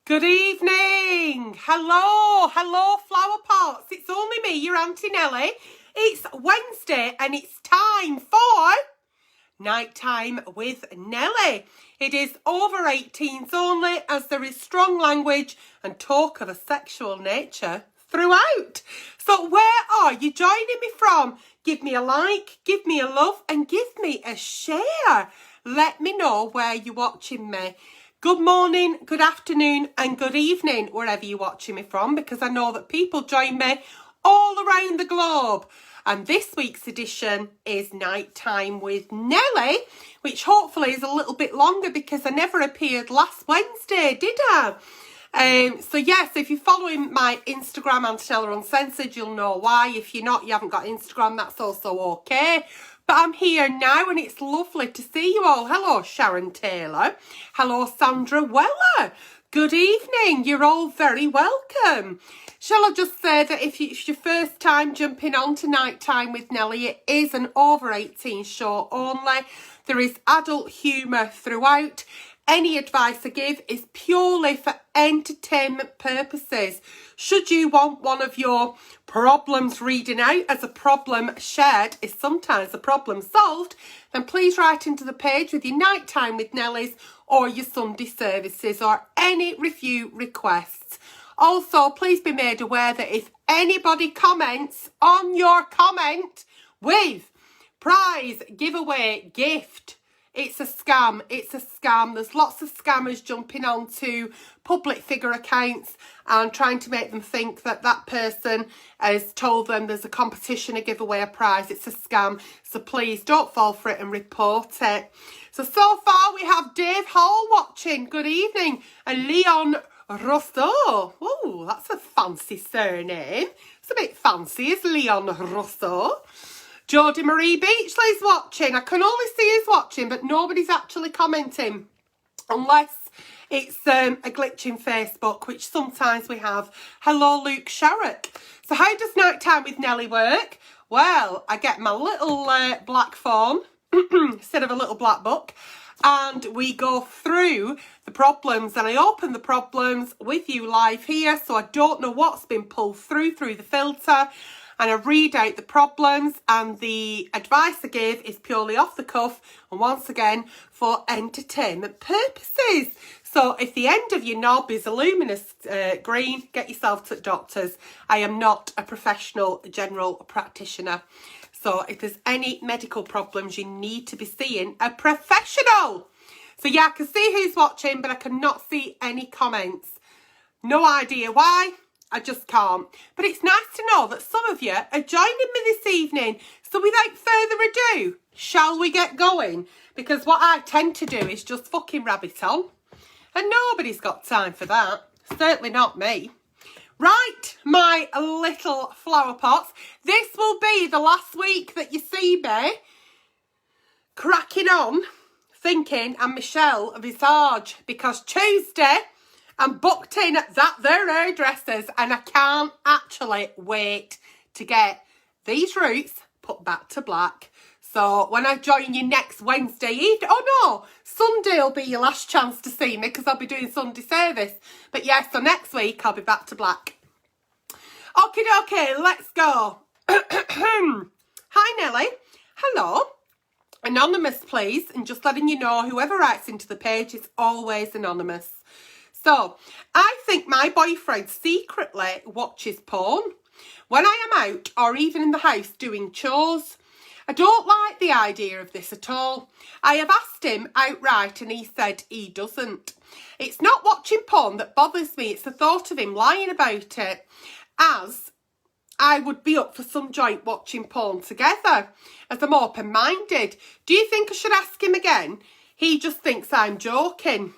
Good evening. Hello, flower pots. It's only me, your Auntie Nelly. It's Wednesday and it's time for Nighttime with Nelly. It is over 18s only, as there is strong language and talk of a sexual nature throughout. So where are you joining me from? Give me a like, give me a love and give me a share. Let me know where you're watching me. Good morning, good afternoon and good evening wherever you're watching me from, because I know that people join me all around the globe. And this week's edition is Nighttime with Nelly, which hopefully is a little bit longer because I never appeared last Wednesday, did I? So yes, if you're following my Instagram, Antonella Uncensored, you'll know why. If you're not, you haven't got Instagram, that's also okay. But I'm here now and it's lovely to see you all. Hello, Sharon Taylor. Hello, Sandra Weller. Good evening. You're all very welcome. Shall I just say that if it's your first time jumping on to Nighttime with Nelly, it is an over 18 show only. There is adult humour throughout. Any advice I give is purely for entertainment purposes. Should you want one of your problems reading out, as a problem shared is sometimes a problem solved, then please write into the page with your Nighttime with Nellies or your Sunday services or any review requests. Also, please be made aware that if anybody comments on your comment with prize, giveaway, gift, it's a scam. It's a scam. There's lots of scammers jumping onto public figure accounts and trying to make them think that that person has told them there's a competition, a giveaway, a prize. It's a scam. So please don't fall for it and report it. So far we have Dave Hall watching. Good evening. And Leon Rousseau. Oh, that's a fancy surname. It's a bit fancy, is Leon Rousseau. Jodie Marie Beachley's watching. I can only see who's watching, but nobody's actually commenting. Unless it's a glitch in Facebook, which sometimes we have. Hello, Luke Sharrock. So how does Nighttime with Nelly work? Well, I get my little black phone instead of a little black book, and we go through the problems, and I open the problems with you live here, so I don't know what's been pulled through the filter. And I read out the problems, and the advice I give is purely off the cuff and once again for entertainment purposes. So if the end of your knob is a luminous green, get yourself to the doctors. I am not a professional general practitioner. So if there's any medical problems, you need to be seeing a professional. So yeah, I can see who's watching, but I cannot see any comments. No idea why. I just can't. But it's nice to know that some of you are joining me this evening. So without further ado, shall we get going? Because what I tend to do is just fucking rabbit on. And nobody's got time for that. Certainly not me. Right, my little flower pots. This will be the last week that you see me cracking on, thinking I'm Michelle Visage. Because Tuesday, I'm booked in at that there hairdressers and I can't actually wait to get these roots put back to black. So when I join you next Wednesday evening, oh no, Sunday will be your last chance to see me because I'll be doing Sunday service. But yeah, so next week I'll be back to black. Okay, let's go. Hi Nelly. Hello. Anonymous please, and just letting you know whoever writes into the page is always anonymous. So, I think my boyfriend secretly watches porn when I am out or even in the house doing chores. I don't like the idea of this at all. I have asked him outright and he said he doesn't. It's not watching porn that bothers me, it's the thought of him lying about it, as I would be up for some joint watching porn together, as I'm open-minded. Do you think I should ask him again? He just thinks I'm joking.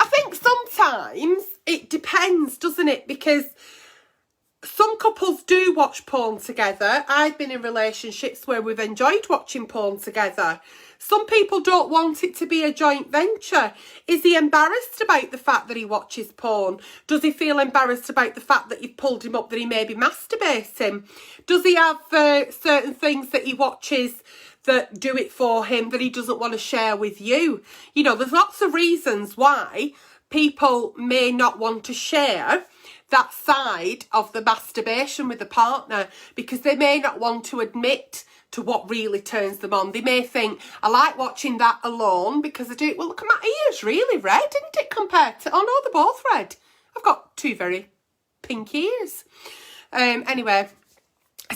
I think sometimes it depends, doesn't it? Because some couples do watch porn together. I've been in relationships where we've enjoyed watching porn together. Some people don't want it to be a joint venture. Is he embarrassed about the fact that he watches porn? Does he feel embarrassed about the fact that you've pulled him up that he may be masturbating? Does he have certain things that he watches that do it for him that he doesn't want to share with you? You know, there's lots of reasons why people may not want to share that side of the masturbation with the partner because they may not want to admit to what really turns them on. They may think, I like watching that alone because I do. Well, look at my ears, really red, isn't it, compared to... Oh, no, they're both red. I've got two very pink ears. Anyway,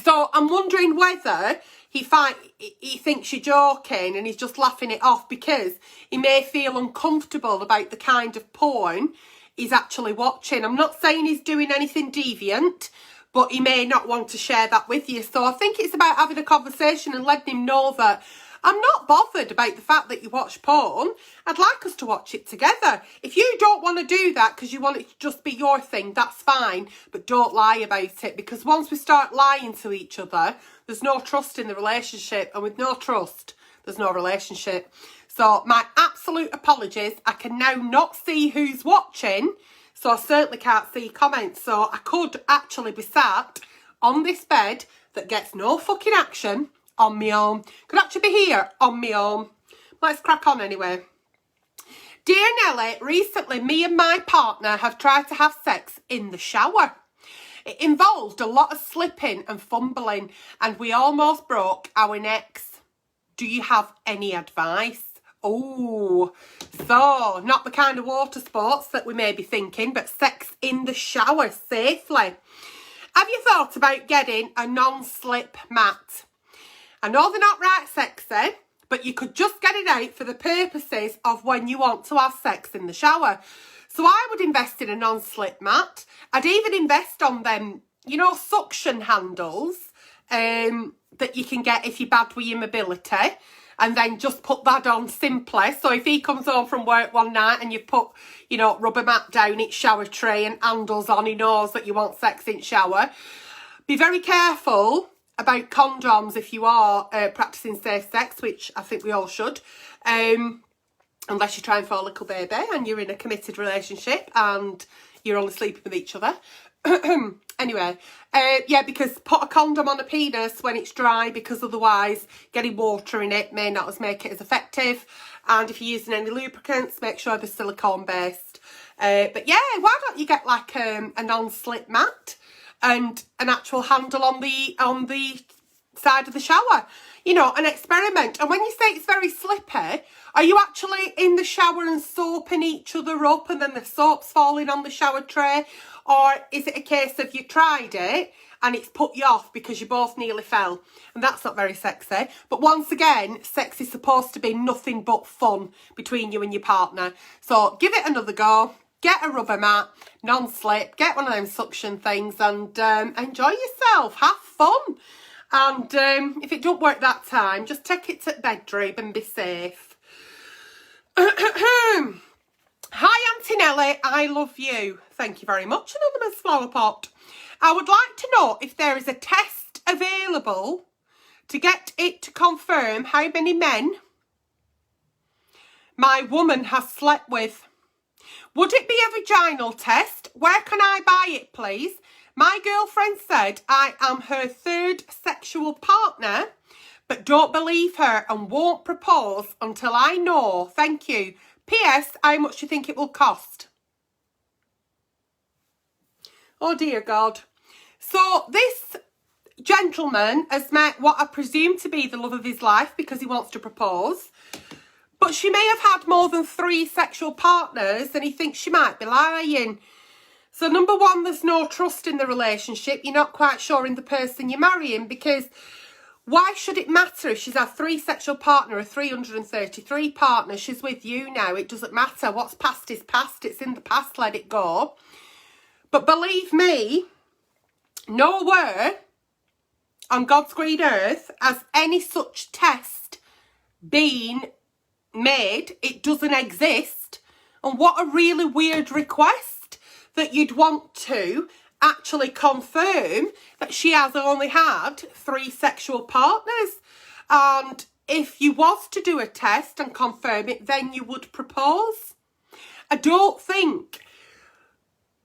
so I'm wondering whether he thinks you're joking and he's just laughing it off because he may feel uncomfortable about the kind of porn he's actually watching. I'm not saying he's doing anything deviant, but he may not want to share that with you. So I think it's about having a conversation and letting him know that I'm not bothered about the fact that you watch porn. I'd like us to watch it together. If you don't want to do that because you want it to just be your thing, that's fine. But don't lie about it, because once we start lying to each other, there's no trust in the relationship. And with no trust, there's no relationship. So my absolute apologies. I can now not see who's watching. So I certainly can't see comments. So I could actually be sat on this bed that gets no fucking action on my own. Could actually be here on my own. Let's crack on anyway. Dear Nelly, recently me and my partner have tried to have sex in the shower. It involved a lot of slipping and fumbling and we almost broke our necks. Do you have any advice? Oh, so not the kind of water sports that we may be thinking, but sex in the shower safely. Have you thought about getting a non-slip mat? I know they're not right sexy, but you could just get it out for the purposes of when you want to have sex in the shower. So I would invest in a non-slip mat. I'd even invest on them, you know, suction handles that you can get if you're bad with your mobility. And then just put that on simply. So if he comes home from work one night and you've put, you know, rubber mat down its shower tray and handles on, he knows that you want sex in shower. Be very careful about condoms if you are practicing safe sex, which I think we all should. Unless you're trying for a little baby and you're in a committed relationship and you're only sleeping with each other. Anyway, yeah, because put a condom on a penis when it's dry, because otherwise getting water in it may not make it as effective. And if you're using any lubricants, make sure they're silicone based. But yeah, why don't you get like a non-slip mat and an actual handle on the side of the shower? You know, an experiment. And when you say it's very slippy, are you actually in the shower and soaping each other up and then the soap's falling on the shower tray? Or is it a case of you tried it and it's put you off because you both nearly fell? And that's not very sexy. But once again, sex is supposed to be nothing but fun between you and your partner. So give it another go. Get a rubber mat, non-slip, get one of them suction things and enjoy yourself. Have fun. And if it don't work that time, just take it to the bedroom and be safe. Hi, Auntie Nelly, I love you. Thank you very much, Anonymous Flower Pot. I would like to know if there is a test available to get it to confirm how many men my woman has slept with. Would it be a vaginal test? Where can I buy it, please? My girlfriend said I am her third sexual partner, but don't believe her and won't propose until I know. Thank you. P.S. How much do you think it will cost? Oh, dear God. So this gentleman has met what I presume to be the love of his life because he wants to propose. But she may have had more than 3 sexual partners and he thinks she might be lying. So number one, there's no trust in the relationship. You're not quite sure in the person you're marrying, because why should it matter if she's had 3 sexual partners or 333 partners? She's with you now. It doesn't matter. What's past is past. It's in the past. Let it go. But believe me, nowhere on God's green earth has any such test been made. It doesn't exist. And what a really weird request that you'd want to actually confirm that she has only had 3 sexual partners. And if you was to do a test and confirm it, then you would propose. I don't think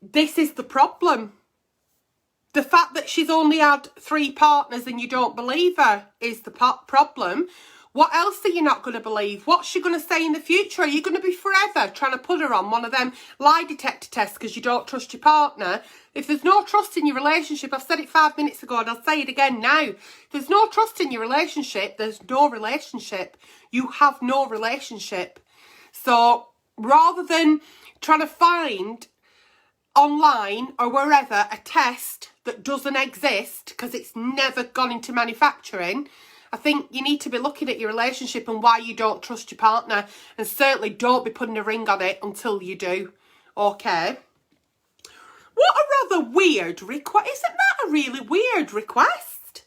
this is the problem. The fact that she's only had 3 partners and you don't believe her is the problem. What else are you not going to believe? What's she going to say in the future? Are you going to be forever trying to put her on one of them lie detector tests because you don't trust your partner? If there's no trust in your relationship, I've said it 5 minutes ago and I'll say it again now. If there's no trust in your relationship, there's no relationship. You have no relationship. So rather than trying to find online or wherever a test that doesn't exist because it's never gone into manufacturing, I think you need to be looking at your relationship and why you don't trust your partner, and certainly don't be putting a ring on it until you do. Okay. What a rather weird request. Isn't that a really weird request?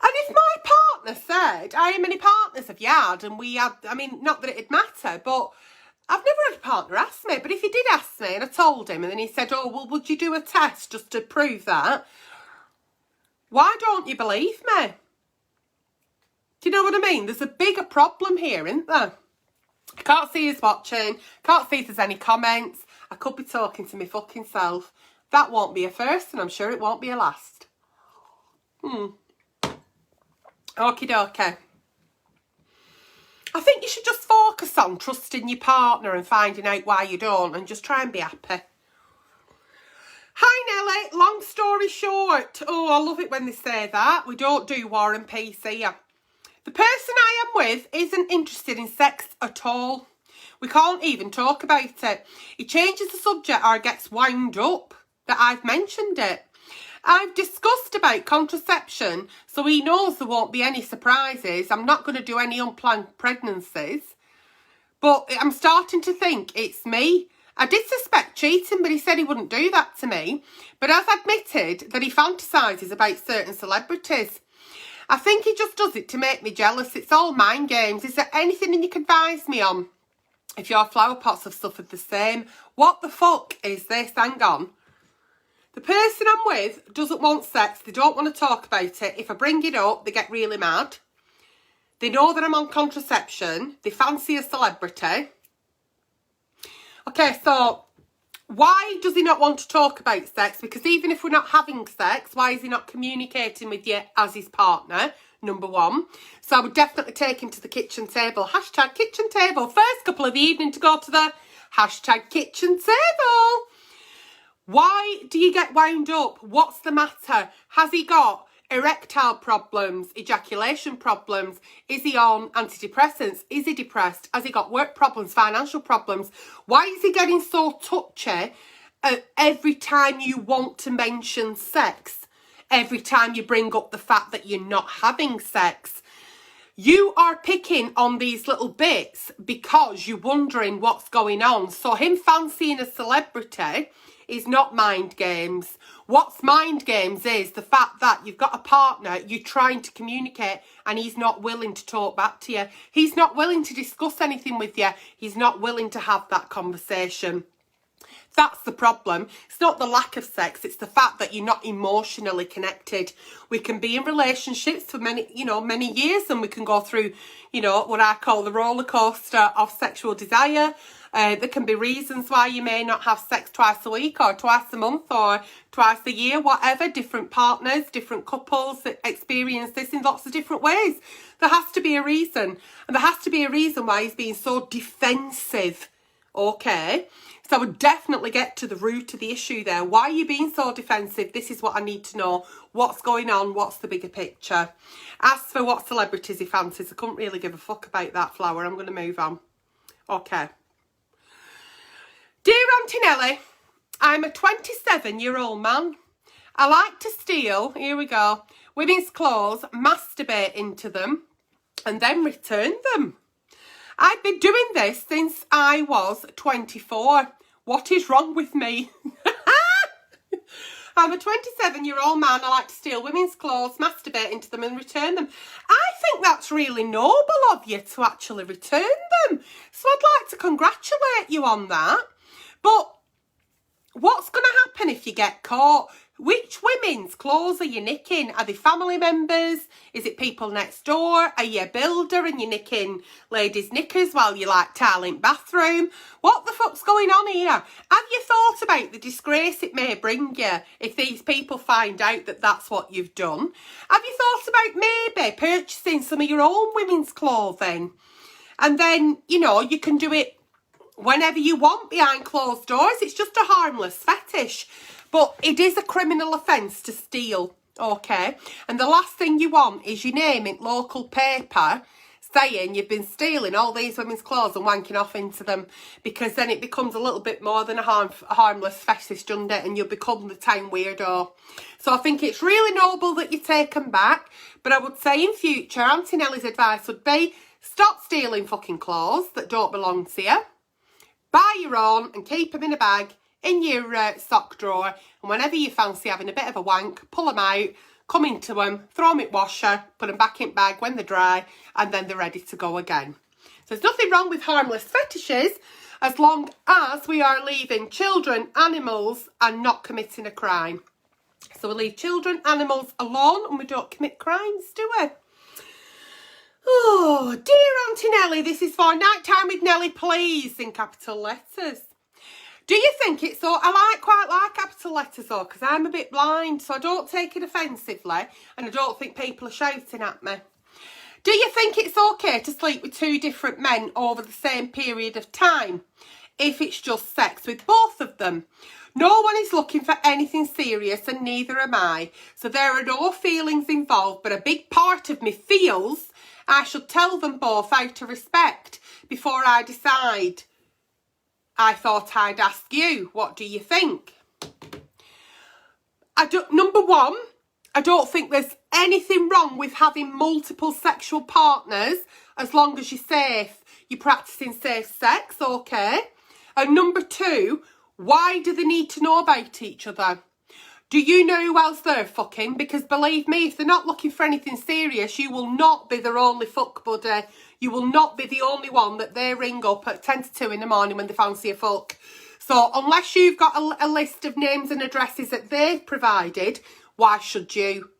And if my partner said, how many partners have you had? And we had, I mean, not that it'd matter, but I've never had a partner ask me. But if he did ask me and I told him and then he said, oh, well, would you do a test just to prove that? Why don't you believe me? Do you know what I mean? There's a bigger problem here, isn't there? I can't see who's watching. Can't see if there's any comments. I could be talking to my fucking self. That won't be a first and I'm sure it won't be a last. Okie dokie. I think you should just focus on trusting your partner and finding out why you don't and just try and be happy. Hi Nelly, long story short. Oh, I love it when they say that. We don't do War and Peace here. The person I am with isn't interested in sex at all. We can't even talk about it. He changes the subject or gets wound up that I've mentioned it. I've discussed about contraception, so he knows there won't be any surprises. I'm not going to do any unplanned pregnancies. But I'm starting to think it's me. I did suspect cheating, but he said he wouldn't do that to me. But has admitted that he fantasises about certain celebrities. I think he just does it to make me jealous. It's all mind games. Is there anything you can advise me on? If your flower pots have suffered the same. What the fuck is this? Hang on. The person I'm with doesn't want sex. They don't want to talk about it. If I bring it up, they get really mad. They know that I'm on contraception. They fancy a celebrity. Okay, so why does he not want to talk about sex? Because even if we're not having sex, why is he not communicating with you as his partner? Number one. So I would definitely take him to the kitchen table. Hashtag kitchen table. First couple of the evening to go to the hashtag kitchen table. Why do you get wound up? What's the matter? Has he got erectile problems, ejaculation problems? Is he on antidepressants? Is he depressed? Has he got work problems, financial problems? Why is he getting so touchy every time you want to mention sex? Every time you bring up the fact that you're not having sex? You are picking on these little bits because you're wondering what's going on. So him fancying a celebrity is not mind games. What's mind games is the fact that you've got a partner, you're trying to communicate and he's not willing to talk back to you. He's not willing to discuss anything with you. He's not willing to have that conversation. That's the problem. It's not the lack of sex. It's the fact that you're not emotionally connected. We can be in relationships for many years, and we can go through, what I call the roller coaster of sexual desire. There can be reasons why you may not have sex twice a week or twice a month or twice a year, whatever. Different partners, different couples that experience this in lots of different ways. There has to be a reason. And there has to be a reason why he's being so defensive. Okay? So I would definitely get to the root of the issue there. Why are you being so defensive? This is what I need to know. What's going on? What's the bigger picture? As for what celebrities he fancies, I couldn't really give a fuck about that, Flower. I'm going to move on. Okay. Dear Auntie Nelly, I'm a 27-year-old man. I like to steal, here we go, women's clothes, masturbate into them, and then return them. I've been doing this since I was 24. What is wrong with me? I'm a 27-year-old man. I like to steal women's clothes, masturbate into them and return them. I think that's really noble of you to actually return them. So I'd like to congratulate you on that. But what's going to happen if you get caught? Which women's clothes are you nicking? Are they family members? Is it people next door? Are you a builder and you're nicking ladies' knickers while you like tiling bathroom? What the fuck's going on here? Have you thought about the disgrace it may bring you if these people find out that that's what you've done? Have you thought about maybe purchasing some of your own women's clothing? And then, you know, you can do it whenever you want behind closed doors. It's just a harmless fetish. But it is a criminal offence to steal, okay? And the last thing you want is your name in local paper saying you've been stealing all these women's clothes and wanking off into them, because then it becomes a little bit more than a harmless fetish, doesn't it? And you'll become the town weirdo. So I think it's really noble that you take them back. But I would say in future, Auntie Nelly's advice would be stop stealing fucking clothes that don't belong to you. Buy your own and keep them in a bag in your sock drawer, and whenever you fancy having a bit of a wank, pull them out, come into them, throw them in washer, put them back in bag when they're dry, and then they're ready to go again. So there's nothing wrong with harmless fetishes as long as we are leaving children, animals, and not committing a crime. So we leave children, animals alone, and we don't commit crimes, do we? Oh, dear Auntie Nelly, this is for Nighttime with Nelly, please, in capital letters. Do you think it's so? I quite like capital letters though, because I'm a bit blind, so I don't take it offensively, and I don't think people are shouting at me. Do you think it's okay to sleep with two different men over the same period of time, if it's just sex with both of them? No one is looking for anything serious, and neither am I. So there are no feelings involved, but a big part of me feels I should tell them both out of respect before I decide. I thought I'd ask you, what do you think? Number one, I don't think there's anything wrong with having multiple sexual partners as long as you're safe. You're practicing safe sex, okay? And number two, why do they need to know about each other? Do you know who else they're fucking? Because believe me, if they're not looking for anything serious, you will not be their only fuck buddy. You will not be the only one that they ring up at 10 to 2 in the morning when they fancy a fuck. So unless you've got a list of names and addresses that they've provided, why should you?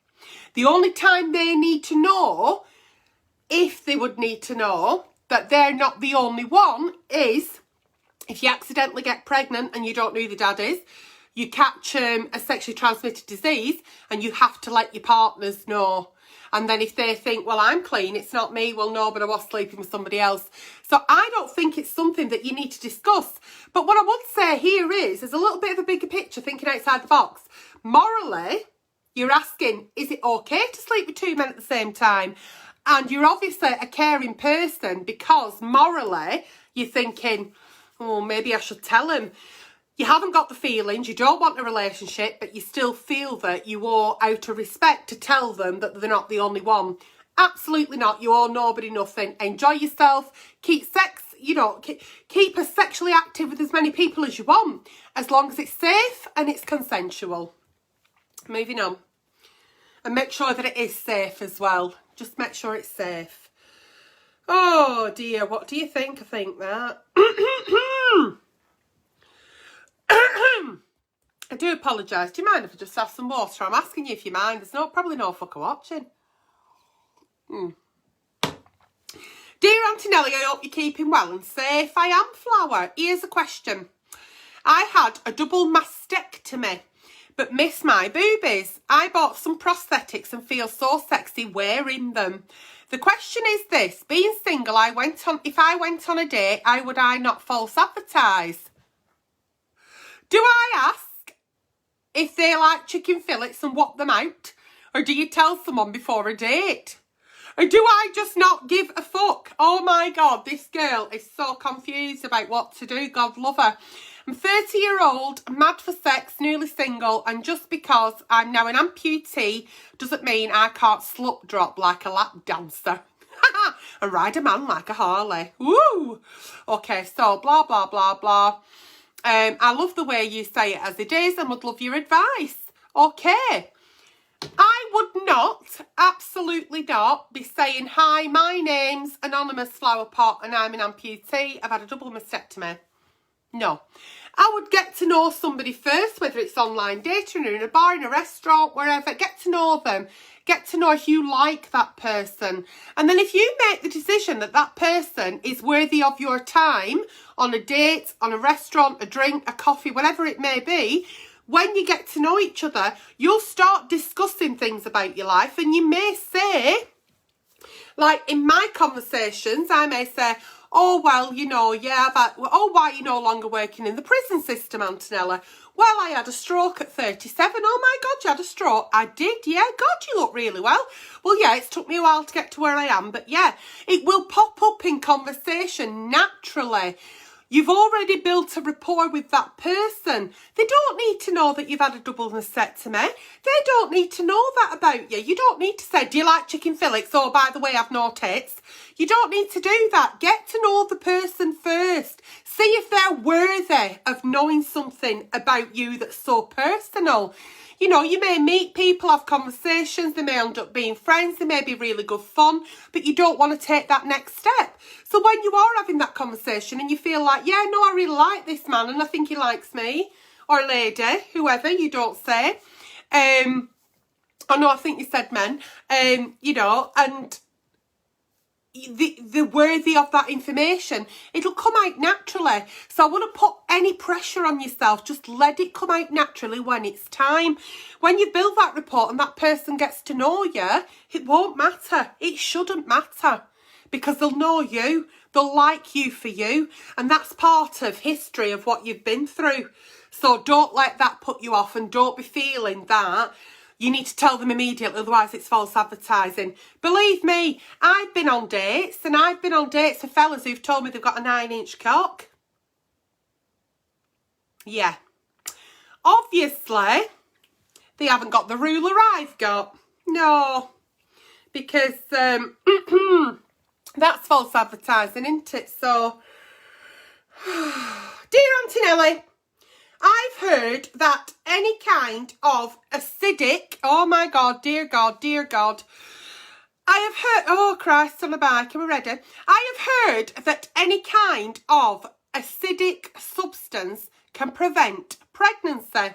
The only time they need to know, if they would need to know, that they're not the only one is if you accidentally get pregnant and you don't know who the dad is. You catch a sexually transmitted disease and you have to let your partners know. And then if they think, well, I'm clean, it's not me, well, no, but I was sleeping with somebody else. So I don't think it's something that you need to discuss. But what I would say here is, there's a little bit of a bigger picture, thinking outside the box. Morally, you're asking, is it okay to sleep with two men at the same time? And you're obviously a caring person because morally, you're thinking, oh, maybe I should tell him. You haven't got the feelings, you don't want a relationship, but you still feel that you owe, out of respect, to tell them that they're not the only one. Absolutely not. You owe nobody nothing. Enjoy yourself. Keep sex, keep as sexually active with as many people as you want, as long as it's safe and it's consensual. Moving on. And make sure that it is safe as well. Just make sure it's safe. Oh dear, what do you think? I think that. I do apologise. Do you mind if I just have some water? I'm asking you if you mind. There's probably no fucker watching. Dear Auntie Nelly, I hope you're keeping well and safe. I am, Flower. Here's a question. I had a double mastectomy, but miss my boobies. I bought some prosthetics and feel so sexy wearing them. The question is this. Being single, if I went on a date, would I not false advertise? Do I ask if they like chicken fillets and whop them out? Or do you tell someone before a date? Or do I just not give a fuck? Oh my God, this girl is so confused about what to do. God love her. I'm 30-year-old, mad for sex, newly single, and just because I'm now an amputee doesn't mean I can't slut drop like a lap dancer. And ride a man like a Harley. Woo! Okay, so blah, blah, blah, blah. I love the way you say it as it is and would love your advice. Okay. I would not, absolutely not, be saying, hi, my name's Anonymous Flower Pot and I'm an amputee. I've had a double mastectomy. No. I would get to know somebody first, whether it's online dating or in a bar, in a restaurant, wherever. Get to know them. Get to know if you like that person. And then if you make the decision that that person is worthy of your time on a date, on a restaurant, a drink, a coffee, whatever it may be, when you get to know each other, you'll start discussing things about your life, and you may say, like in my conversations, I may say, oh, well, you know, yeah, why are you no longer working in the prison system, Antonella? Well, I had a stroke at 37. Oh my God, you had a stroke? I did, yeah. God, you look really well. Well, yeah, it's took me a while to get to where I am, but yeah, it will pop up in conversation naturally. You've already built a rapport with that person. They don't need to know that you've had a double mastectomy. They don't need to know that about you. You don't need to say, do you like chicken fillets? Oh, by the way, I've no tits. You don't need to do that. Get to know the person first. See if they're worthy of knowing something about you that's so personal. You know, you may meet people, have conversations, they may end up being friends, they may be really good fun, but you don't want to take that next step. So when you are having that conversation and you feel like, yeah, no, I really like this man and I think he likes me, or lady, whoever, you don't say. Oh no, I think you said men, you know, and the worthy of that information, it'll come out naturally. So I wouldn't put any pressure on yourself. Just let it come out naturally when it's time. When you build that rapport and that person gets to know you, it won't matter. It shouldn't matter, because they'll know you, they'll like you for you, and that's part of history of what you've been through. So don't let that put you off, and don't be feeling that you need to tell them immediately, otherwise it's false advertising. Believe me, I've been on dates, and I've been on dates with fellas who've told me they've got a 9-inch cock. Yeah. Obviously, they haven't got the ruler I've got. No. Because that's false advertising, isn't it? So, dear Auntie Nelly, I've heard that any kind of acidic, oh my God, dear God, dear God. I have heard, oh Christ on the bike, are we ready? I have heard that any kind of acidic substance can prevent pregnancy.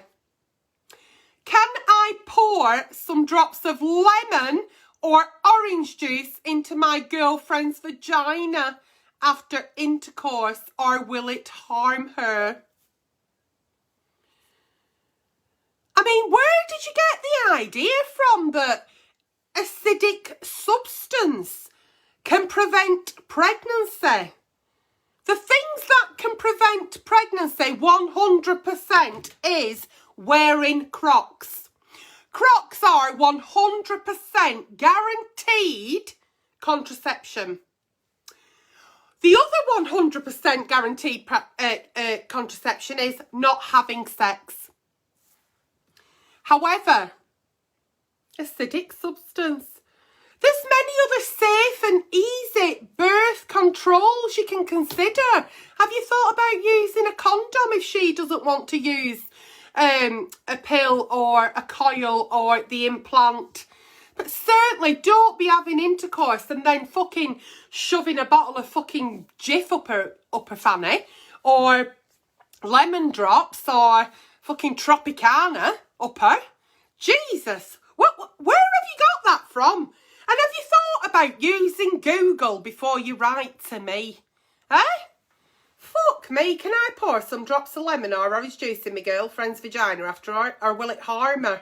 Can I pour some drops of lemon or orange juice into my girlfriend's vagina after intercourse, or will it harm her? I mean, where did you get the idea from that acidic substance can prevent pregnancy? The things that can prevent pregnancy 100% is wearing Crocs. Crocs are 100% guaranteed contraception. The other 100% guaranteed contraception is not having sex. However, acidic substance. There's many other safe and easy birth controls you can consider. Have you thought about using a condom if she doesn't want to use a pill or a coil or the implant? But certainly don't be having intercourse and then fucking shoving a bottle of fucking Jif up her fanny, or lemon drops, or fucking Tropicana up her. Jesus, where have you got that from? And have you thought about using Google before you write to me? Eh? Fuck me, can I pour some drops of lemon or orange juice in my girlfriend's vagina after, or will it harm her?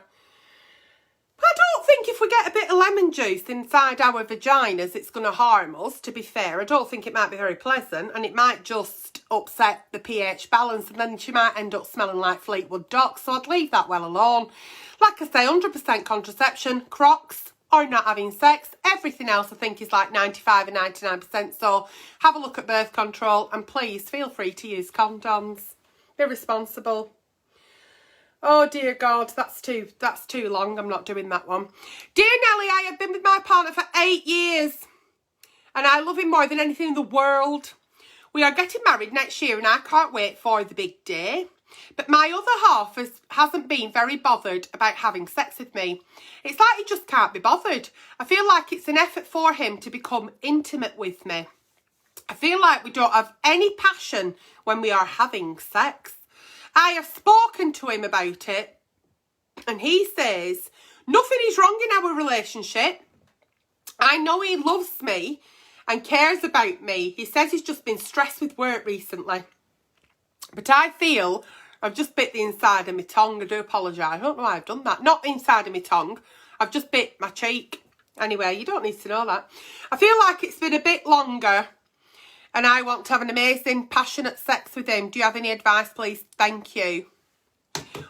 I don't think if we get a bit of lemon juice inside our vaginas, it's going to harm us, to be fair. I don't think it might be very pleasant, and it might just upset the pH balance, and then she might end up smelling like Fleetwood Dock, so I'd leave that well alone. Like I say, 100% contraception, Crocs, or not having sex. Everything else I think is like 95 and 99%, so have a look at birth control, and please feel free to use condoms. Be responsible. Oh dear God, that's too long. I'm not doing that one. Dear Nelly, I have been with my partner for 8 years and I love him more than anything in the world. We are getting married next year and I can't wait for the big day. But my other half hasn't been very bothered about having sex with me. It's like he just can't be bothered. I feel like it's an effort for him to become intimate with me. I feel like we don't have any passion when we are having sex. I have spoken to him about it, and he says nothing is wrong in our relationship. I know he loves me and cares about me. He says he's just been stressed with work recently. But I feel I've just bit the inside of my tongue. I do apologise. I don't know why I've done that. Not inside of my tongue. I've just bit my cheek. Anyway, you don't need to know that. I feel like it's been a bit longer and I want to have an amazing, passionate sex with him. Do you have any advice, please? Thank you.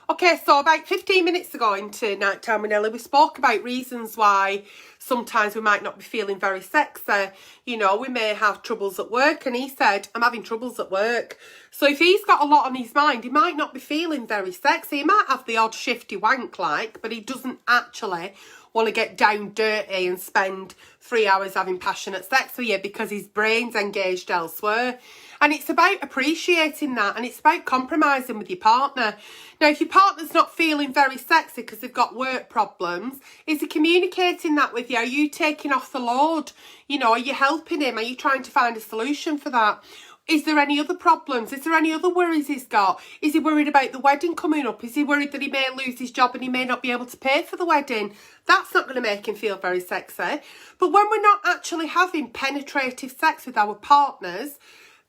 Okay, so about 15 minutes ago into Nighttime with Nelly, we spoke about reasons why sometimes we might not be feeling very sexy. You know, we may have troubles at work, and he said, I'm having troubles at work. So if he's got a lot on his mind, he might not be feeling very sexy. He might have the odd shifty wank like, but he doesn't actually want to get down dirty and spend 3 hours having passionate sex with you because his brain's engaged elsewhere. And it's about appreciating that, and it's about compromising with your partner. Now, if your partner's not feeling very sexy because they've got work problems, is he communicating that with you? Are you taking off the load? You know, are you helping him? Are you trying to find a solution for that? Is there any other problems? Is there any other worries he's got? Is he worried about the wedding coming up? Is he worried that he may lose his job and he may not be able to pay for the wedding? That's not going to make him feel very sexy. But when we're not actually having penetrative sex with our partners,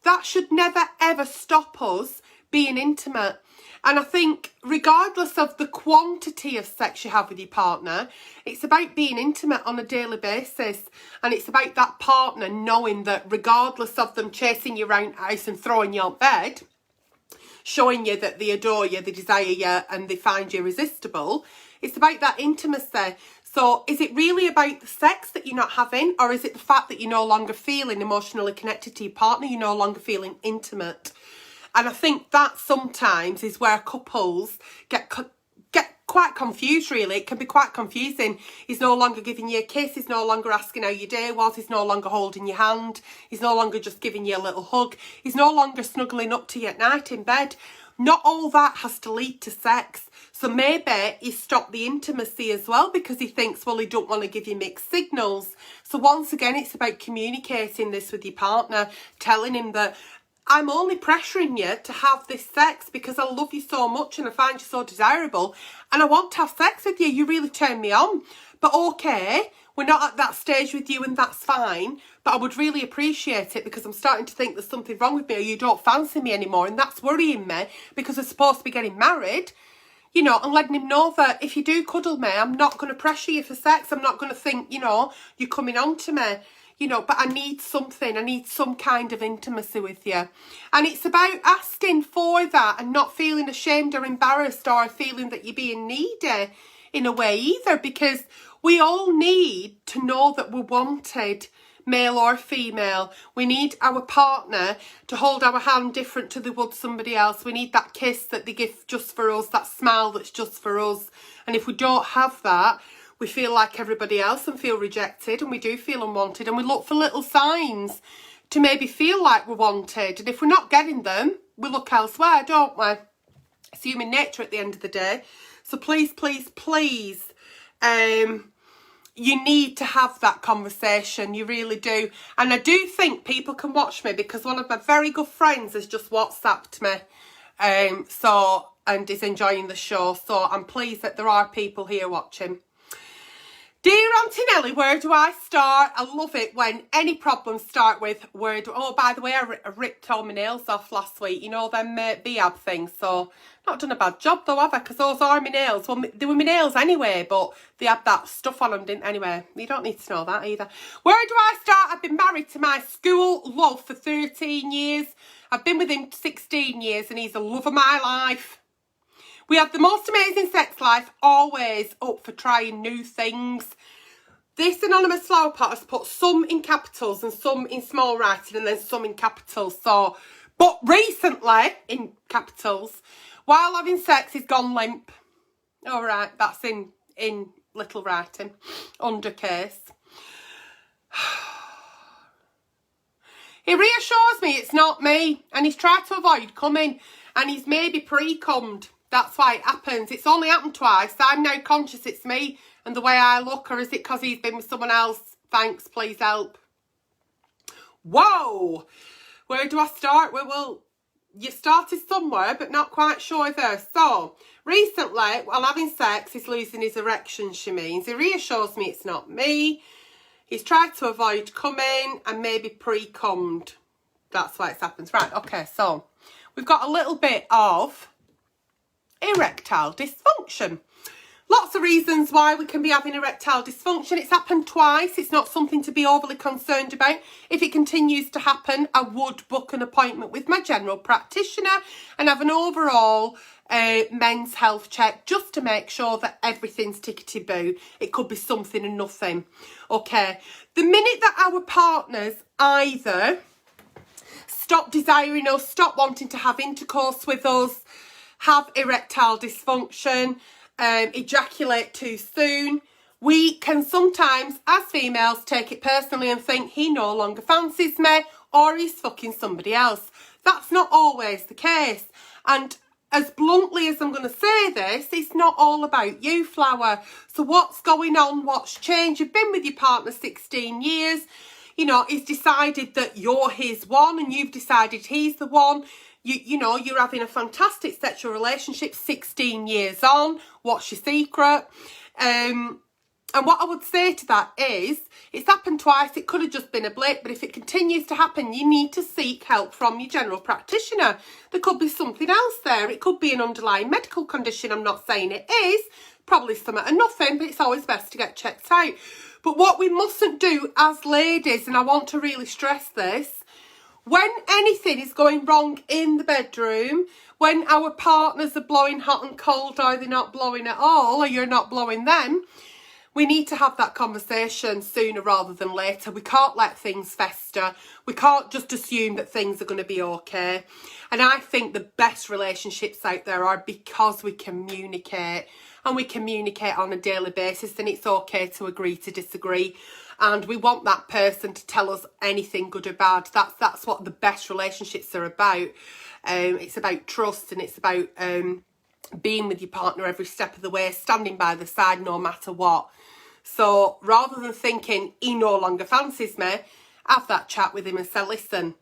that should never, ever stop us being intimate. And I think regardless of the quantity of sex you have with your partner, it's about being intimate on a daily basis. And it's about that partner knowing that regardless of them chasing you around the house and throwing you on bed, showing you that they adore you, they desire you, and they find you irresistible, it's about that intimacy. So is it really about the sex that you're not having, or is it the fact that you're no longer feeling emotionally connected to your partner, you're no longer feeling intimate? And I think that sometimes is where couples get quite confused, really. It can be quite confusing. He's no longer giving you a kiss, he's no longer asking how your day was, he's no longer holding your hand, he's no longer just giving you a little hug, he's no longer snuggling up to you at night in bed. Not all that has to lead to sex. So maybe he stopped the intimacy as well because he thinks, well, he don't want to give you mixed signals. So once again, it's about communicating this with your partner, telling him that I'm only pressuring you to have this sex because I love you so much and I find you so desirable and I want to have sex with you. You really turn me on. But okay, we're not at that stage with you and that's fine. But I would really appreciate it because I'm starting to think there's something wrong with me or you don't fancy me anymore. And that's worrying me because we're supposed to be getting married. You know, and letting him know that if you do cuddle me, I'm not going to pressure you for sex. I'm not going to think, you know, you're coming on to me. You know, but I need something. I need some kind of intimacy with you. And it's about asking for that and not feeling ashamed or embarrassed or feeling that you're being needy in a way either. Because we all need to know that we're wanted, male or female. We need our partner to hold our hand different to they would somebody else. We need that kiss that they give just for us, that smile that's just for us. And if we don't have that, we feel like everybody else and feel rejected, and we do feel unwanted, and we look for little signs to maybe feel like we're wanted. And if we're not getting them, we look elsewhere, don't we? It's human nature at the end of the day. So please, please, please, you need to have that conversation. You really do. And I do think people can watch me because one of my very good friends has just WhatsApped me. And is enjoying the show. So I'm pleased that there are people here watching. Dear Auntie Nelly, where do I start? I love it when any problems start with where do... Oh, by the way, I ripped all my nails off last week. You know, them B-ab things. So, not done a bad job though, have I? Because those are my nails. Well, they were my nails anyway, but they had that stuff on them, didn't anyway. You don't need to know that either. Where do I start? I've been married to my school love for 13 years. I've been with him 16 years and he's the love of my life. We have the most amazing sex life, always up for trying new things. This anonymous flower pot has put some in capitals and some in small writing and then some in capitals. So, but recently, in capitals, while having sex, he's gone limp. All right, that's in little writing, under case. He reassures me it's not me and he's tried to avoid coming and he's maybe pre-cummed. That's why it happens. It's only happened twice. I'm now conscious it's me and the way I look, or is it because he's been with someone else? Thanks, please help. Whoa! Where do I start? Well, you started somewhere, but not quite sure there. So, recently, while having sex, he's losing his erection, she means. He reassures me it's not me. He's tried to avoid coming and maybe pre-cummed. That's why it's happened. Right, okay, so we've got a little bit of erectile dysfunction. Lots of reasons why we can be having erectile dysfunction. It's happened twice. It's not something to be overly concerned about. If it continues to happen, I would book an appointment with my general practitioner and have an overall men's health check just to make sure that everything's tickety-boo. It could be something and nothing. Okay. The minute that our partners either stop desiring us, stop wanting to have intercourse with us, have erectile dysfunction, ejaculate too soon, we can sometimes, as females, take it personally and think he no longer fancies me or he's fucking somebody else. That's not always the case. And as bluntly as I'm going to say this, it's not all about you, Flower. So what's going on? What's changed? You've been with your partner 16 years. You know, he's decided that you're his one and you've decided he's the one. You know, you're having a fantastic sexual relationship 16 years on. What's your secret? And what I would say to that is, it's happened twice. It could have just been a blip, but if it continues to happen, you need to seek help from your general practitioner. There could be something else there. It could be an underlying medical condition. I'm not saying it is. Probably something or nothing, but it's always best to get checked out. But what we mustn't do as ladies, and I want to really stress this, when anything is going wrong in the bedroom, when our partners are blowing hot and cold, or they're not blowing at all, or you're not blowing them, we need to have that conversation sooner rather than later. We can't let things fester. We can't just assume that things are going to be okay. And I think the best relationships out there are because we communicate. And we communicate on a daily basis, and it's okay to agree to disagree. And we want that person to tell us anything good or bad. That's what the best relationships are about. It's about trust, and it's about being with your partner every step of the way, standing by the side no matter what. So rather than thinking he no longer fancies me, have that chat with him and say, listen,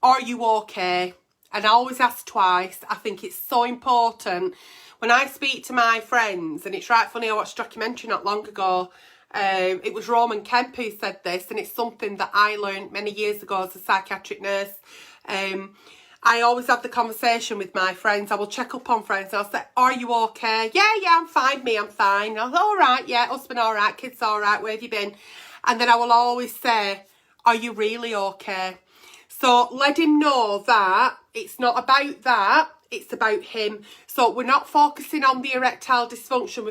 are you okay? And I always ask twice. I think it's so important. When I speak to my friends, and it's right funny, I watched a documentary not long ago. It was Roman Kemp who said this, and it's something that I learned many years ago as a psychiatric nurse. I always have the conversation with my friends. I will check up on friends and I'll say, are you okay? Yeah, I'm fine, I'm fine. And I'll say, all right, yeah, husband all right, kids all right, where have you been? And then I will always say, are you really okay? So let him know that it's not about that. It's about him. So we're not focusing on the erectile dysfunction.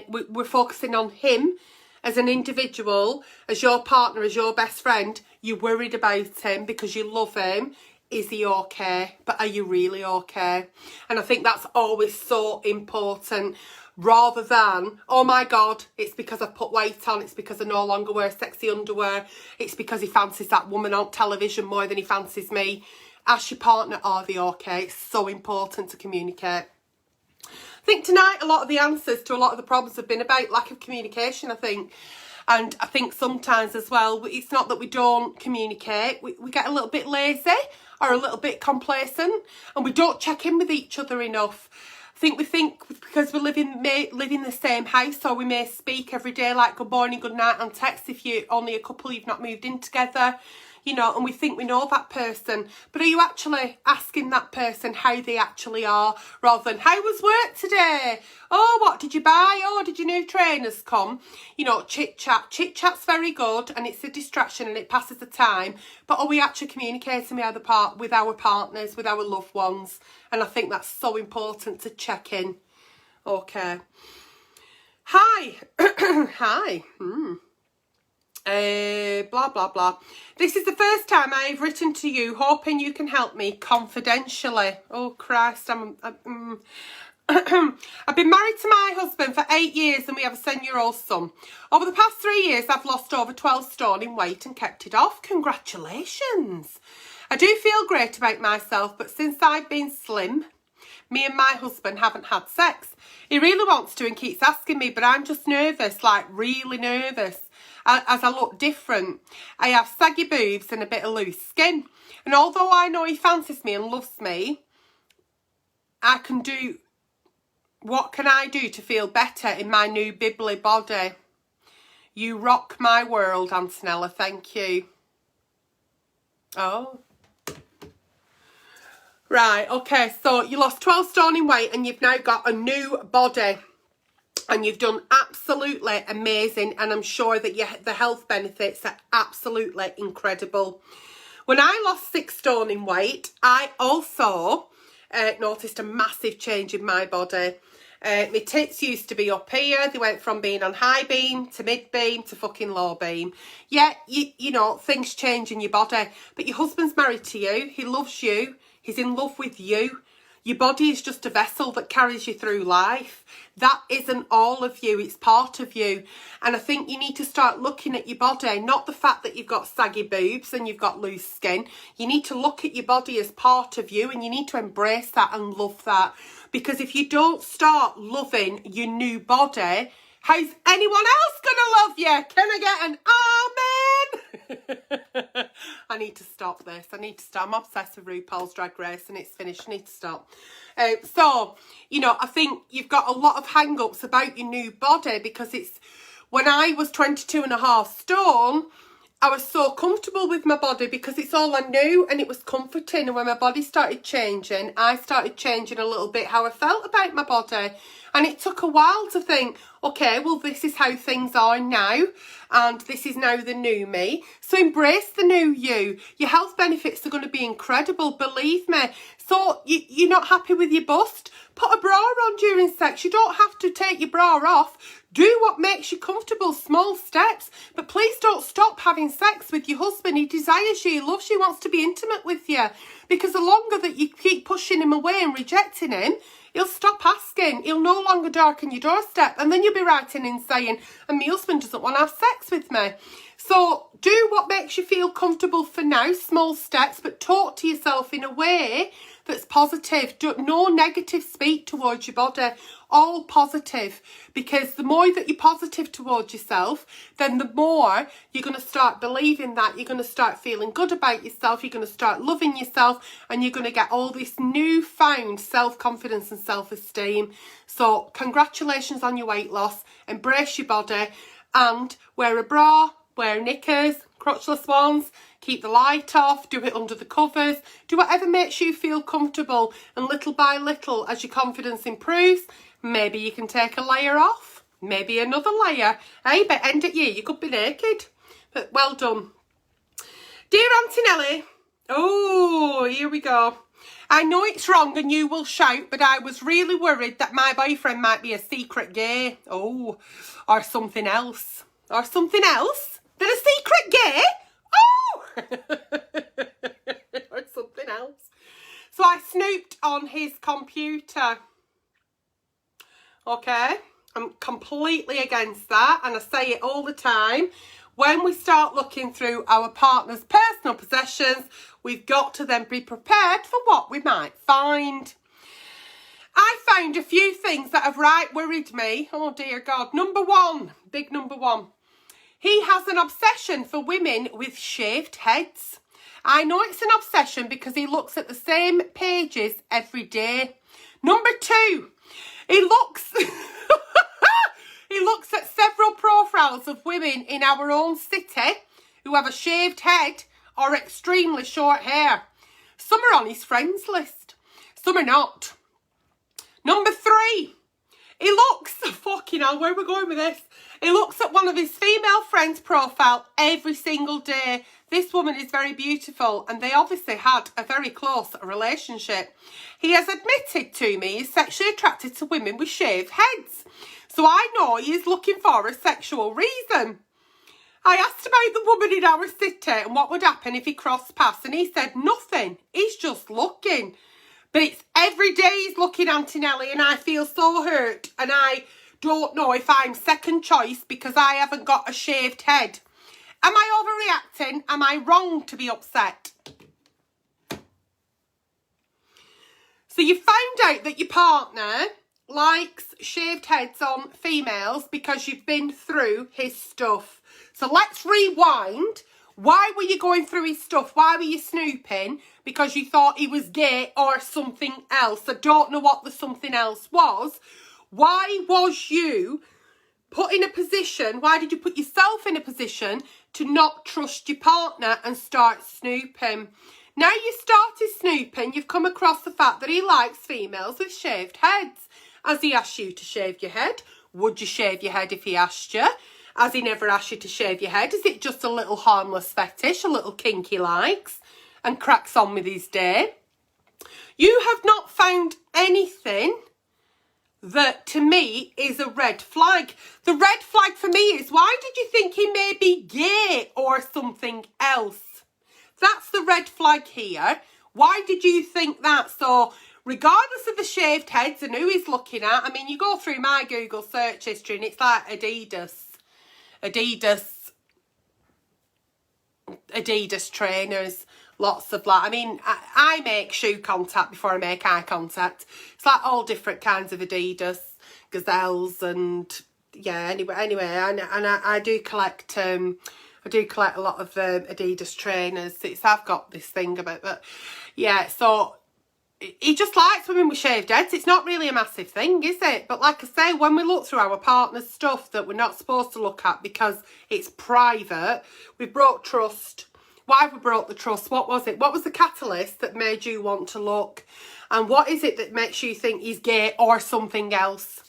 We're focusing on him as an individual, as your partner, as your best friend. You're worried about him because you love him. Is he okay? But are you really okay? And I think that's always so important, rather than, oh my God, it's because I've put weight on, it's because I no longer wear sexy underwear, it's because he fancies that woman on television more than he fancies me. Ask your partner, are they okay? It's so important to communicate. I think tonight a lot of the answers to a lot of the problems have been about lack of communication, I think. And I think sometimes as well, it's not that we don't communicate. We get a little bit lazy or a little bit complacent, and we don't check in with each other enough. We think because we live in the same house, or we may speak every day like good morning, good night on text if you're only a couple, you've not moved in together, you know, and we think we know that person. But are you actually asking that person how they actually are, rather than, how was work today? Oh, what did you buy? Oh, did your new trainers come? You know, chit-chat. Chit-chat's very good, and it's a distraction and it passes the time. But are we actually communicating with our partners, with our loved ones? And I think that's so important to check in. Okay. Hi. Hi. Blah blah blah. This is the first time I've written to you, hoping you can help me confidentially. Oh Christ, I've been married to my husband for 8 years and we have a 7-year-old son. Over the past 3 years I've lost over 12 stone in weight and kept it off. Congratulations. I do feel great about myself, but since I've been slim, me and my husband haven't had sex. He really wants to and keeps asking me, but I'm just nervous, like really nervous. As I look different. I have saggy boobs and a bit of loose skin. And although I know he fancies me and loves me, I can do, what can I do to feel better in my new bibbly body? You rock my world, Antonella, thank you. Oh. Right, okay, so you lost 12 stone in weight and you've now got a new body. And you've done absolutely amazing, and I'm sure that the health benefits are absolutely incredible. When I lost 6 stone in weight, I also noticed a massive change in my body. My tits used to be up here. They went from being on high beam to mid beam to fucking low beam. Yeah, you know, things change in your body. But your husband's married to you. He loves you. He's in love with you. Your body is just a vessel that carries you through life. That isn't all of you, it's part of you. And I think you need to start looking at your body, not the fact that you've got saggy boobs and you've got loose skin. You need to look at your body as part of you, and you need to embrace that and love that. Because if you don't start loving your new body, how's anyone else going to love you? Can I get an amen? I need to stop this. I need to stop. I'm obsessed with RuPaul's Drag Race and it's finished. I need to stop. So, you know, I think you've got a lot of hang-ups about your new body, because it's, when I was 22.5 stone, I was so comfortable with my body because it's all I knew and it was comforting. And when my body started changing, I started changing a little bit how I felt about my body. And it took a while to think, okay, well, this is how things are now. And this is now the new me. So embrace the new you. Your health benefits are going to be incredible, believe me. So you're not happy with your bust? Put a bra on during sex. You don't have to take your bra off. Do what makes you comfortable, small steps. But please don't stop having sex with your husband. He desires you, he loves you, wants to be intimate with you. Because the longer that you keep pushing him away and rejecting him, he'll stop asking. He'll no longer darken your doorstep. And then you'll be writing in saying, and my husband doesn't want to have sex with me. So do what makes you feel comfortable for now, small steps, but talk to yourself in a way that's positive. No negative speak towards your body, all positive. Because the more that you're positive towards yourself, then the more you're going to start believing that. You're going to start feeling good about yourself. You're going to start loving yourself, and you're going to get all this newfound self-confidence and self-esteem. So congratulations on your weight loss. Embrace your body and wear a bra, wear knickers, crotchless ones, keep the light off, do it under the covers, do whatever makes you feel comfortable. And little by little, as your confidence improves, maybe you can take a layer off, maybe another layer. Hey, but end of year, you could be naked. But well done. Dear Auntie Nelly, oh, here we go. I know it's wrong and you will shout, but I was really worried that my boyfriend might be a secret gay. Oh, or something else. Or something else? Than a secret gay? Oh! Or something else. So I snooped on his computer. Okay? I'm completely against that, and I say it all the time. When we start looking through our partner's personal possessions, we've got to then be prepared for what we might find. I found a few things that have worried me. Oh dear God. Number one, big number one. He has an obsession for women with shaved heads. I know it's an obsession because he looks at the same pages every day. Number two, he looks he looks at several profiles of women in our own city who have a shaved head or extremely short hair. Some are on his friends list, some are not. Number three, he looks, fucking hell, where are we going with this? He looks at one of his female friends' profile every single day. This woman is very beautiful and they obviously had a very close relationship. He has admitted to me he's sexually attracted to women with shaved heads. So I know he is looking for a sexual reason. I asked about the woman in our city and what would happen if he crossed paths, and he said nothing. He's just looking. But it's every day he's looking, Auntie Nelly, and I feel so hurt, and I don't know if I'm second choice because I haven't got a shaved head. Am I overreacting? Am I wrong to be upset? So you found out that your partner likes shaved heads on females because you've been through his stuff. So let's rewind. Why were you going through his stuff? Why were you snooping? Because you thought he was gay or something else. I don't know what the something else was. Why was you put in a position, why did you put yourself in a position to not trust your partner and start snooping? Now you started snooping, you've come across the fact that he likes females with shaved heads. Has he asked you to shave your head? Would you shave your head if he asked you? Has he never asked you to shave your head? Is it just a little harmless fetish, a little kink he likes and cracks on with his day? You have not found anything that to me is a red flag. The red flag for me is, why did you think he may be gay or something else? That's the red flag here. Why did you think that? So regardless of the shaved heads and who he's looking at, I mean, you go through my Google search history and it's like Adidas trainers, lots of like, I mean, I make shoe contact before I make eye contact. It's like all different kinds of Adidas, Gazelles, and yeah, anyway, and I do collect a lot of Adidas trainers. I've got this thing about that. Yeah, so he just likes women with shaved heads. It's not really a massive thing, is it? But like I say, when we look through our partner's stuff that we're not supposed to look at because it's private, we've broke trust. Why have we broke the trust? What was it? What was the catalyst that made you want to look? And what is it that makes you think he's gay or something else?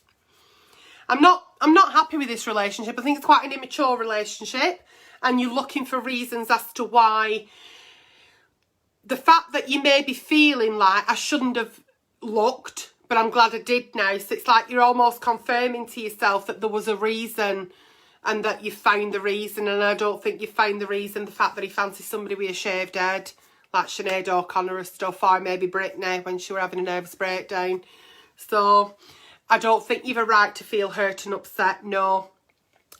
I'm not happy with this relationship. I think it's quite an immature relationship, and you're looking for reasons as to why. The fact that you may be feeling like, I shouldn't have looked, but I'm glad I did now. So it's like you're almost confirming to yourself that there was a reason and that you found the reason. And I don't think you found the reason, the fact that he fancies somebody with a shaved head, like Sinead O'Connor or stuff, or maybe Britney when she were having a nervous breakdown. So I don't think you've a right to feel hurt and upset, no.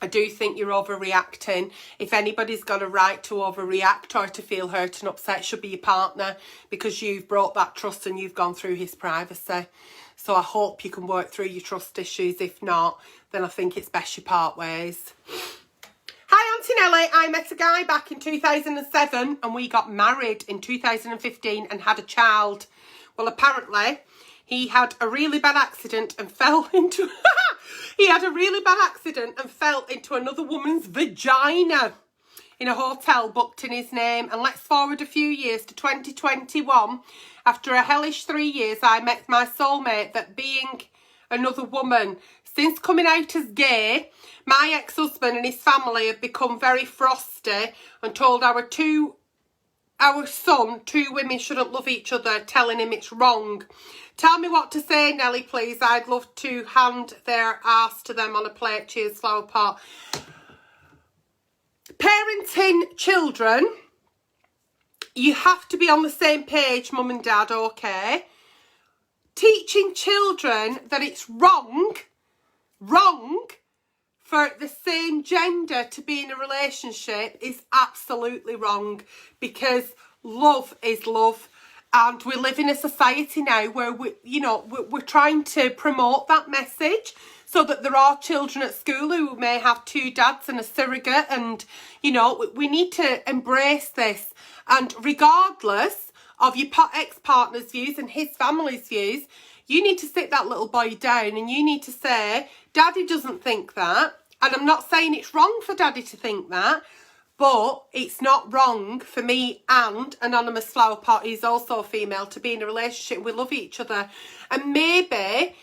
I do think you're overreacting. If anybody's got a right to overreact or to feel hurt and upset, it should be your partner, because you've broke that trust and you've gone through his privacy. So I hope you can work through your trust issues. If not, then I think it's best you part ways. Hi, Auntie Nelly. I met a guy back in 2007 and we got married in 2015 and had a child. Well, apparently he had a really bad accident and fell into another woman's vagina in a hotel booked in his name. And let's forward a few years to 2021. After a hellish 3 years, I met my soulmate, that being another woman. Since coming out as gay, my ex-husband and his family have become very frosty and told our son two women shouldn't love each other, telling him it's wrong. Tell me what to say, Nelly, please. I'd love to hand their ass to them on a plate. Cheers, flower pot. Parenting children, you have to be on the same page, mum and dad, okay? Teaching children that it's wrong for the same gender to be in a relationship is absolutely wrong, because love is love. And we live in a society now where we're trying to promote that message, so that there are children at school who may have two dads and a surrogate, and we need to embrace this. And regardless of your ex-partner's views and his family's views, you need to sit that little boy down and you need to say, Daddy doesn't think that. And I'm not saying it's wrong for Daddy to think that, but it's not wrong for me and Anonymous Flower Pot, who's also a female, to be in a relationship. We love each other. And maybe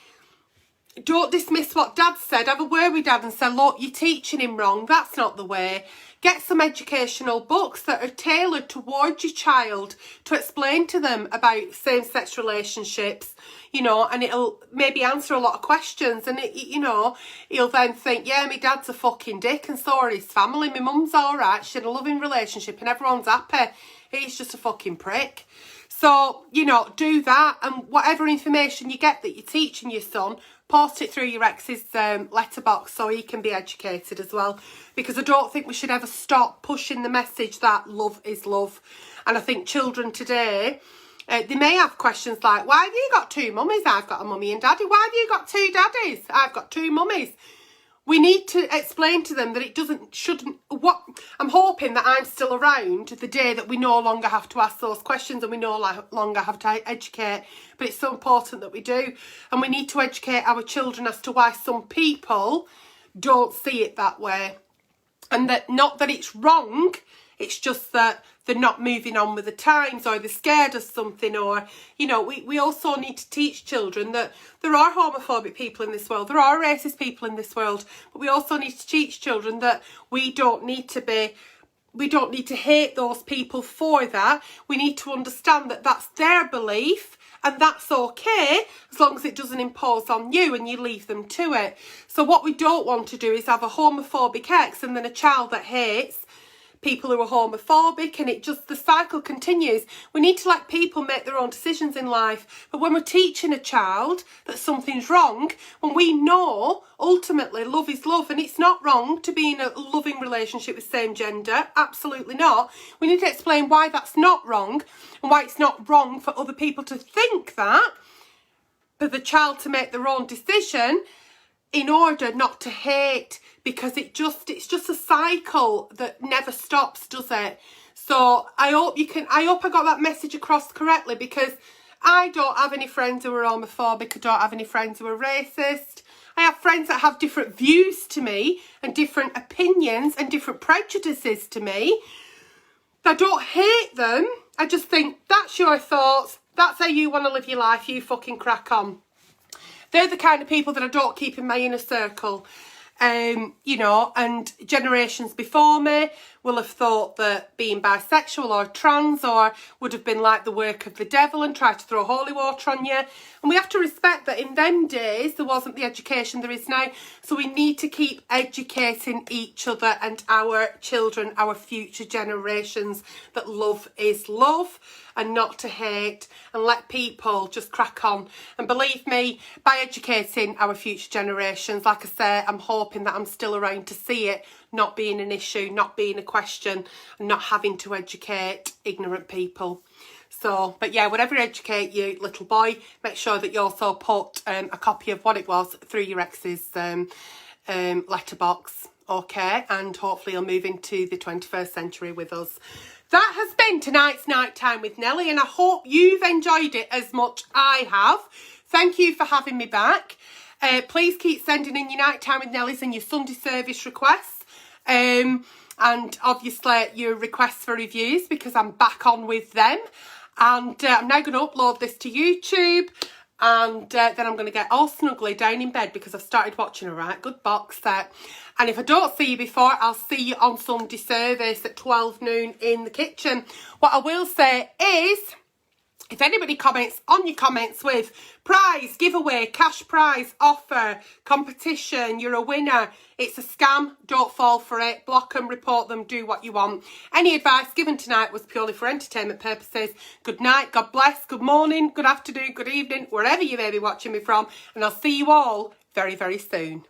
don't dismiss what Dad said. Have a word with Dad and say, look, you're teaching him wrong. That's not the way. Get some educational books that are tailored towards your child to explain to them about same-sex relationships, and it'll maybe answer a lot of questions. And, he'll then think, yeah, my dad's a fucking dick and so are his family. My mum's all right. She's in a loving relationship and everyone's happy. He's just a fucking prick. So, do that. And whatever information you get that you're teaching your son, post it through your ex's letterbox so he can be educated as well. Because I don't think we should ever stop pushing the message that love is love. And I think children today, they may have questions like, why have you got two mummies? I've got a mummy and daddy. Why have you got two daddies? I've got two mummies. we need to explain to them that it shouldn't, what, I'm hoping that I'm still around the day that we no longer have to ask those questions and we no longer have to educate, but it's so important that we do. And we need to educate our children as to why some people don't see it that way. And that, not that it's wrong, it's just that they're not moving on with the times, or they're scared of something, or, you know, we also need to teach children that there are homophobic people in this world, there are racist people in this world, but we also need to teach children that we don't need to hate those people for that. We need to understand that that's their belief, and that's okay as long as it doesn't impose on you and you leave them to it. So what we don't want to do is have a homophobic ex and then a child that hates people who are homophobic, and the cycle continues. We need to let people make their own decisions in life. But when we're teaching a child that something's wrong, when we know ultimately love is love, and it's not wrong to be in a loving relationship with same gender, absolutely not. We need to explain why that's not wrong, and why it's not wrong for other people to think that, for the child to make their own decision, in order not to hate, because it's just a cycle that never stops, does it? So I hope I got that message across correctly, because I don't have any friends who are homophobic. I don't have any friends who are racist. I have friends that have different views to me and different opinions and different prejudices to me. I don't hate them. I just think that's your thoughts. That's how you want to live your life. You fucking crack on. They're the kind of people that I don't keep in my inner circle. You know, and generations before me will have thought that being bisexual or trans or would have been like the work of the devil and try to throw holy water on you. And we have to respect that in them days there wasn't the education there is now. So we need to keep educating each other and our children, our future generations, that love is love and not to hate, and let people just crack on. And believe me, by educating our future generations, like I say, I'm hoping that I'm still around to see it not being an issue, not being a question, and not having to educate ignorant people. So, but yeah, whatever educate you, little boy, make sure that you also put a copy of what it was through your ex's letterbox, okay? And hopefully you'll move into the 21st century with us. That has been tonight's Night Time with Nelly, and I hope you've enjoyed it as much I have. Thank you for having me back. Please keep sending in your Night Time with Nellies and your Sunday service requests. And obviously your requests for reviews, because I'm back on with them. And I'm now going to upload this to YouTube. And then I'm going to get all snuggly down in bed, because I've started watching a right good box set. And if I don't see you before, I'll see you on Sunday service at 12 noon in the kitchen. What I will say is, if anybody comments on your comments with prize, giveaway, cash prize, offer, competition, you're a winner, it's a scam, don't fall for it, block them, report them, do what you want. Any advice given tonight was purely for entertainment purposes. Good night, God bless, good morning, good afternoon, good evening, wherever you may be watching me from, and I'll see you all very, very soon.